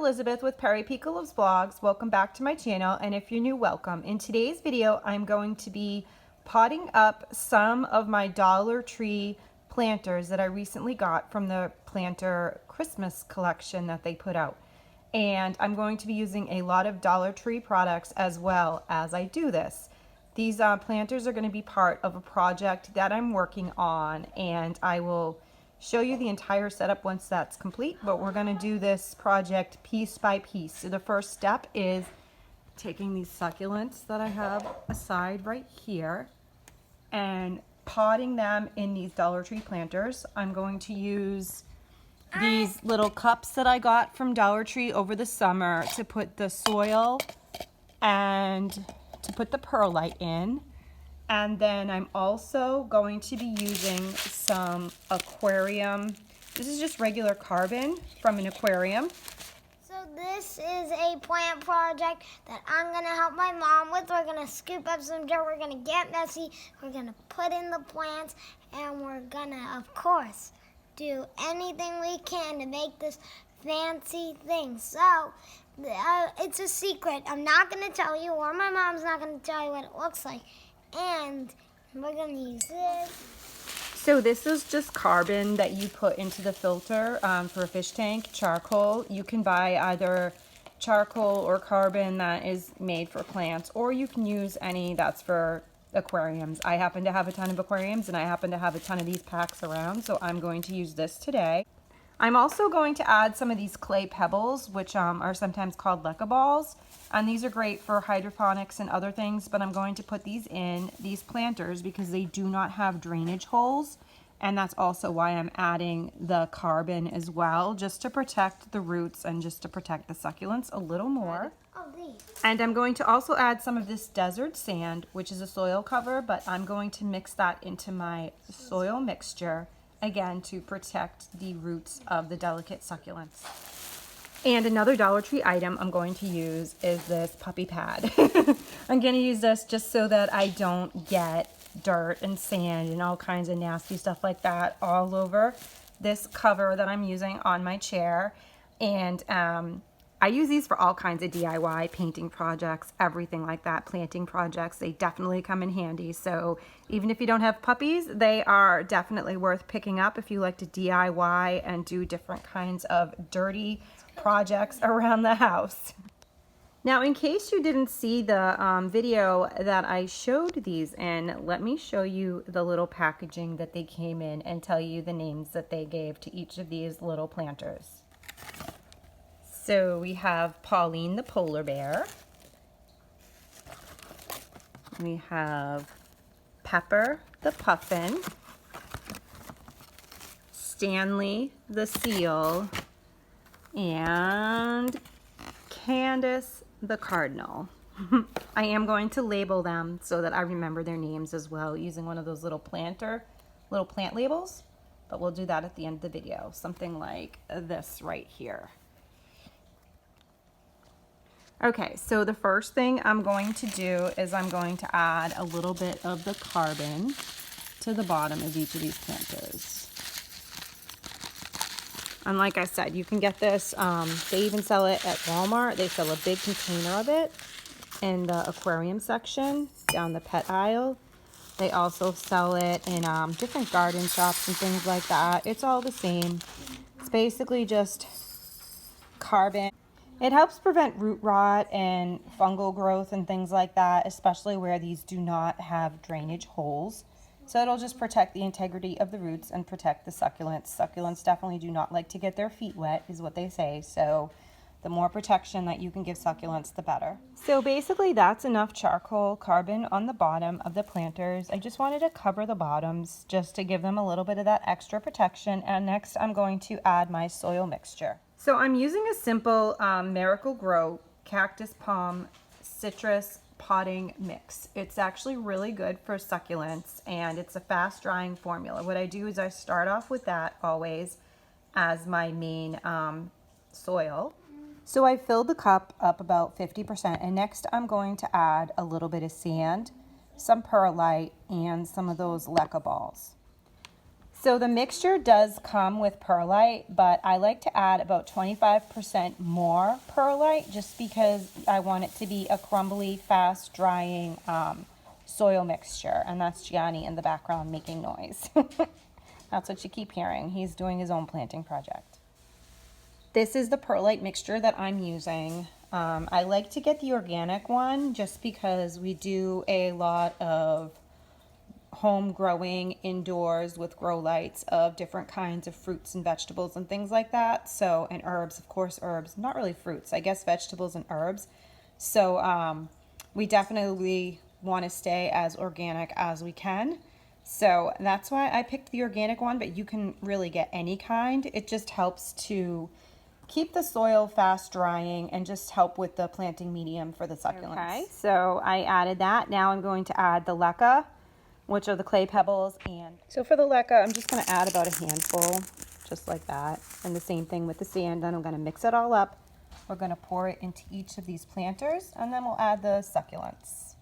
Elizabeth with Perry Pika Loves Blogs. Welcome back to my channel, and if you're new, welcome. In today's video, I'm going to be potting up some of my Dollar Tree planters that I recently got from the planter Christmas collection that they put out. And I'm going to be using a lot of Dollar Tree products as well as I do this. These planters are going to be part of a project that I'm working on, and I will show you the entire setup once that's complete, but we're going to do this project piece by piece. So the first step is taking these succulents that I have aside right here and potting them in these Dollar Tree planters. I'm going to use these little cups that I got from Dollar Tree over the summer to put the soil and to put the perlite in. And then I'm also going to be using some aquarium. This is just regular carbon from an aquarium. So this is a plant project that I'm going to help my mom with. We're going to scoop up some dirt. We're going to get messy. We're going to put in the plants. And we're going to, of course, do anything we can to make this fancy thing. So it's a secret. I'm not going to tell you, or my mom's not going to tell you what it looks like. And we're going to use this. So this is just carbon that you put into the filter for a fish tank, charcoal. You can buy either charcoal or carbon that is made for plants, or you can use any that's for aquariums. I happen to have a ton of aquariums, and I happen to have a ton of these packs around, so I'm going to use this today. I'm also going to add some of these clay pebbles, which are sometimes called leca balls. And these are great for hydroponics and other things, but I'm going to put these in these planters because they do not have drainage holes. And that's also why I'm adding the carbon as well, just to protect the roots and just to protect the succulents a little more. And I'm going to also add some of this desert sand, which is a soil cover, but I'm going to mix that into my soil mixture, again, to protect the roots of the delicate succulents. And another Dollar Tree item I'm going to use is this puppy pad. I'm going to use this just so that I don't get dirt and sand and all kinds of nasty stuff like that all over this cover that I'm using on my chair. And I use these for all kinds of DIY painting projects, everything like that, planting projects. They definitely come in handy. So even if you don't have puppies, they are definitely worth picking up if you like to DIY and do different kinds of dirty projects around the house. Now, in case you didn't see the video that I showed these in, let me show you the little packaging that they came in and tell you the names that they gave to each of these little planters. So we have Pauline the polar bear. We have Pepper the puffin. Stanley the seal. And Candace the cardinal. I am going to label them so that I remember their names as well using one of those little plant labels, but we'll do that at the end of the video. Something like this right here. Okay, so the first thing I'm going to do is I'm going to add a little bit of the carbon to the bottom of each of these planters. And like I said, you can get this, they even sell it at Walmart. They sell a big container of it in the aquarium section down the pet aisle. They also sell it in different garden shops and things like that. It's all the same. It's basically just carbon. It helps prevent root rot and fungal growth and things like that, especially where these do not have drainage holes. So it'll just protect the integrity of the roots and protect the succulents. Succulents definitely do not like to get their feet wet, is what they say. So the more protection that you can give succulents, the better. So basically that's enough charcoal carbon on the bottom of the planters. I just wanted to cover the bottoms just to give them a little bit of that extra protection. And next I'm going to add my soil mixture. So I'm using a simple Miracle-Gro cactus palm citrus potting mix. It's actually really good for succulents, and it's a fast drying formula. What I do is I start off with that always as my main soil. So I filled the cup up about 50%, and next I'm going to add a little bit of sand, some perlite, and some of those leca balls. So the mixture does come with perlite, but I like to add about 25% more perlite just because I want it to be a crumbly, fast drying soil mixture. And that's Gianni in the background making noise. That's what you keep hearing. He's doing his own planting project. This is the perlite mixture that I'm using. I like to get the organic one just because we do a lot of home growing indoors with grow lights of different kinds of fruits and vegetables and things like that. So, and herbs, of course, herbs, not really fruits, I guess vegetables and herbs. So we definitely want to stay as organic as we can. So that's why I picked the organic one, but you can really get any kind. It just helps to keep the soil fast drying and just help with the planting medium for the succulents. Okay, so I added that. Now I'm going to add the leca, which are the clay pebbles. And so for the leca, I'm just going to add about a handful, just like that. And the same thing with the sand. Then I'm going to mix it all up. We're going to pour it into each of these planters, and then we'll add the succulents.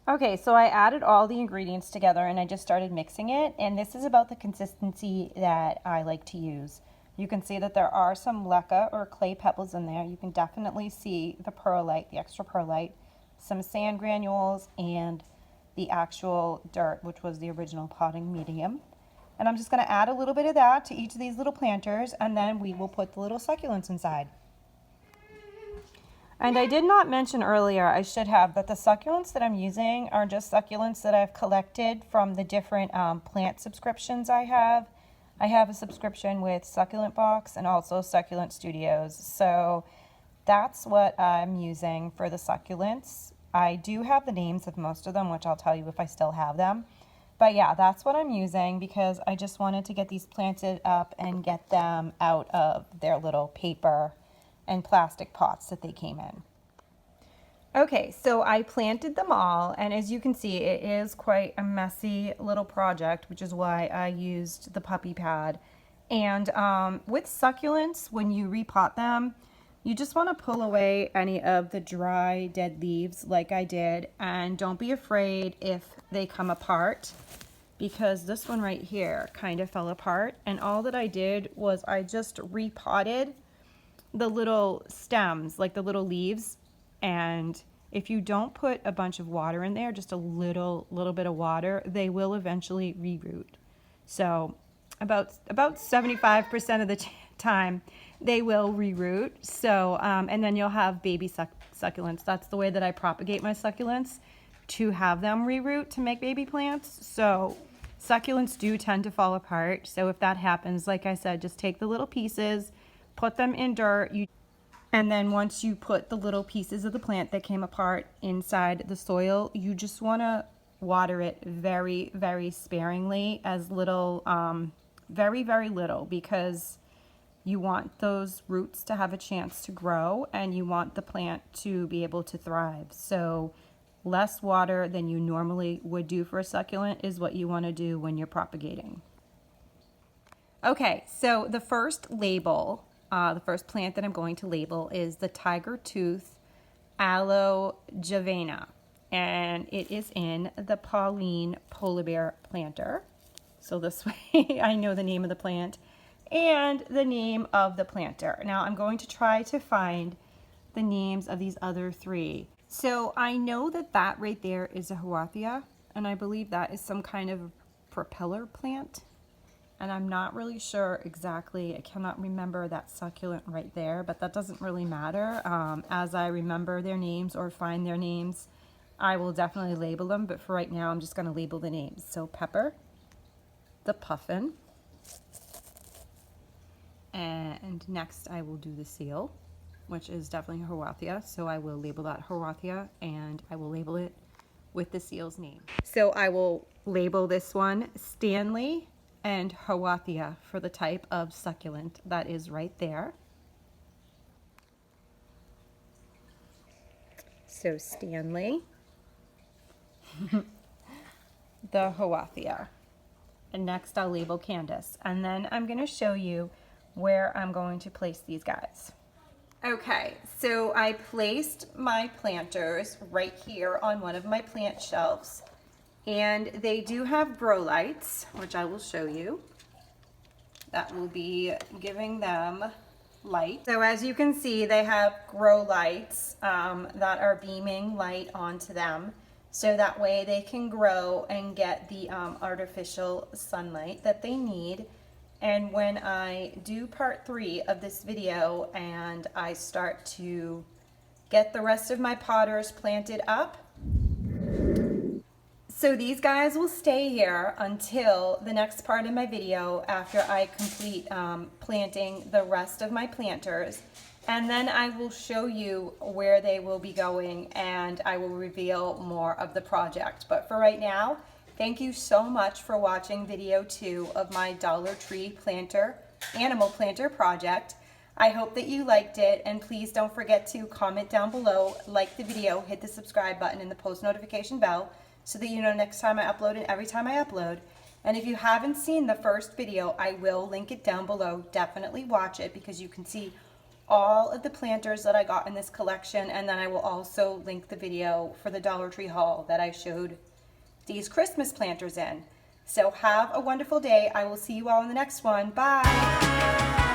Okay, so I added all the ingredients together and I just started mixing it. And this is about the consistency that I like to use. You can see that there are some leca or clay pebbles in there. You can definitely see the perlite, the extra perlite, some sand granules, and the actual dirt, which was the original potting medium. And I'm just going to add a little bit of that to each of these little planters, and then we will put the little succulents inside. And I did not mention earlier, I should have, that the succulents that I'm using are just succulents that I've collected from the different plant subscriptions I have. I have a subscription with Succulent Box and also Succulent Studios. So that's what I'm using for the succulents. I do have the names of most of them, which I'll tell you if I still have them. But yeah, that's what I'm using because I just wanted to get these planted up and get them out of their little paper and plastic pots that they came in. Okay, so I planted them all, and as you can see, it is quite a messy little project, which is why I used the puppy pad. And with succulents, when you repot them, you just want to pull away any of the dry, dead leaves like I did, and don't be afraid if they come apart, because this one right here kind of fell apart, and all that I did was I just repotted the little stems, like the little leaves, and if you don't put a bunch of water in there, just a little bit of water, they will eventually reroot. So about 75% of the time they will reroot. So and then you'll have baby succulents. That's the way that I propagate my succulents, to have them reroot to make baby plants. So succulents do tend to fall apart. So if that happens, like I said, just take the little pieces, put them in dirt, and then once you put the little pieces of the plant that came apart inside the soil, you just want to water it very, very sparingly, as little, very, very little, because you want those roots to have a chance to grow and you want the plant to be able to thrive. So less water than you normally would do for a succulent is what you want to do when you're propagating. Okay, so the first label, the first plant that I'm going to label is the Tiger Tooth Aloe Javana, and it is in the Pauline Polar Bear planter. So this way I know the name of the plant and the name of the planter. Now I'm going to try to find the names of these other three. So I know that that right there is a Huathia, and I believe that is some kind of propeller plant. And I'm not really sure exactly, I cannot remember that succulent right there, but that doesn't really matter. As I remember their names or find their names, I will definitely label them, but for right now I'm just going to label the names. So pepper, the puffin, and next I will do the seal, which is definitely a Huathia, so I will label that Huathia, and I will label it with the seal's name. So I will label this one Stanley and Huathia for the type of succulent that is right there. So Stanley, the Huathia. And next I'll label Candace. And then I'm going to show you where I'm going to place these guys. Okay, so I placed my planters right here on one of my plant shelves. And they do have grow lights, which I will show you. that will be giving them light. So as you can see, they have grow lights that are beaming light onto them. So that way they can grow and get the artificial sunlight that they need. And when I do part 3 of this video and I start to get the rest of my potters planted up, so these guys will stay here until the next part of my video after I complete planting the rest of my planters. And then I will show you where they will be going and I will reveal more of the project. But for right now, thank you so much for watching video 2 of my Dollar Tree planter, animal planter project. I hope that you liked it, and please don't forget to comment down below, like the video, hit the subscribe button and the post notification bell so that you know next time I upload and every time I upload. And if you haven't seen the first video, I will link it down below. Definitely watch it because you can see all of the planters that I got in this collection, and then I will also link the video for the Dollar Tree haul that I showed these Christmas planters in. So have a wonderful day. I will see you all in the next one. Bye.